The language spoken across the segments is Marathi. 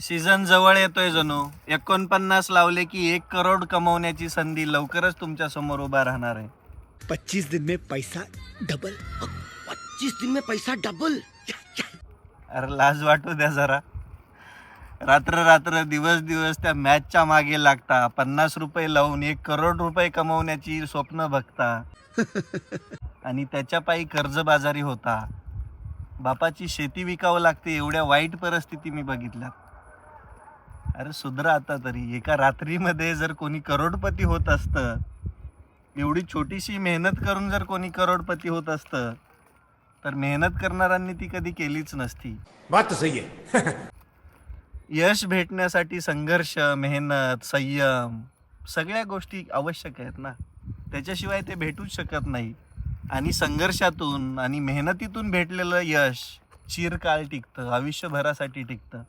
सीझन जवळ येतोय जणू. 49 लावले की 1 करोड कमवण्याची संधी लवकरच तुमच्या समोर उभा राहणार आहे. 25 दिन में पैसा डबल. 25 दिन में पैसा डबल. अरे लाज वाटू द्या जरा. रात्र रात्र दिवस दिवस त्या मॅचच्या मागे लागता. 50 रुपये लावून 1 करोड रुपये कमवण्याची स्वप्न बघता आणि त्याच्या पायी कर्जबाजारी होता. बापाची शेती विकावं लागते. एवढ्या वाईट परिस्थिती मी बघितल्या. अरे सुधरा आता तरी. एका रात्रीमध्ये जर कोणी करोडपती होत असतं, एवढी छोटीशी मेहनत करून जर कोणी करोडपती होत असतं, तर मेहनत करणाऱ्यांनी ती कधी केलीच नसती. बात तो सही है. यश भेटण्यासाठी संघर्ष, मेहनत, संयम सगळ्या गोष्टी आवश्यक आहेत ना. त्याच्याशिवाय ते भेटूच शकत नाही. आणि संघर्षातून आणि मेहनतीतून भेटलेलं यश चिरकाळ टिकतं, आयुष्यभरासाठी टिकतं.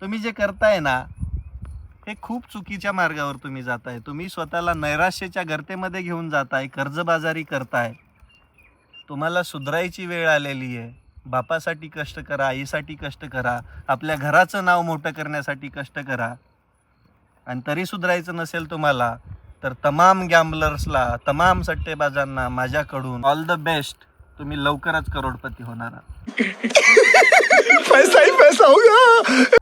तुम्ही जे करताय ना, हे खूप चुकीच्या मार्गावर तुम्ही जाताय. तुम्ही स्वतःला नैराश्याच्या गर्तेमध्ये घेऊन जाताय, कर्जबाजारी करताय. तुम्हाला सुधारायची वेळ आलेली आहे. बापासाठी कष्ट करा, आईसाठी कष्ट करा, आपल्या घराचं नाव मोठं करण्यासाठी कष्ट करा. आणि तरी सुधारायचं नसेल तुम्हाला, तर तमाम गॅम्बलर्सला, तमाम सट्टेबाजांना माझ्याकडून ऑल द बेस्ट. तुम्ही लवकरच करोडपती होणार आहात. पैसा ही पैसा होगा.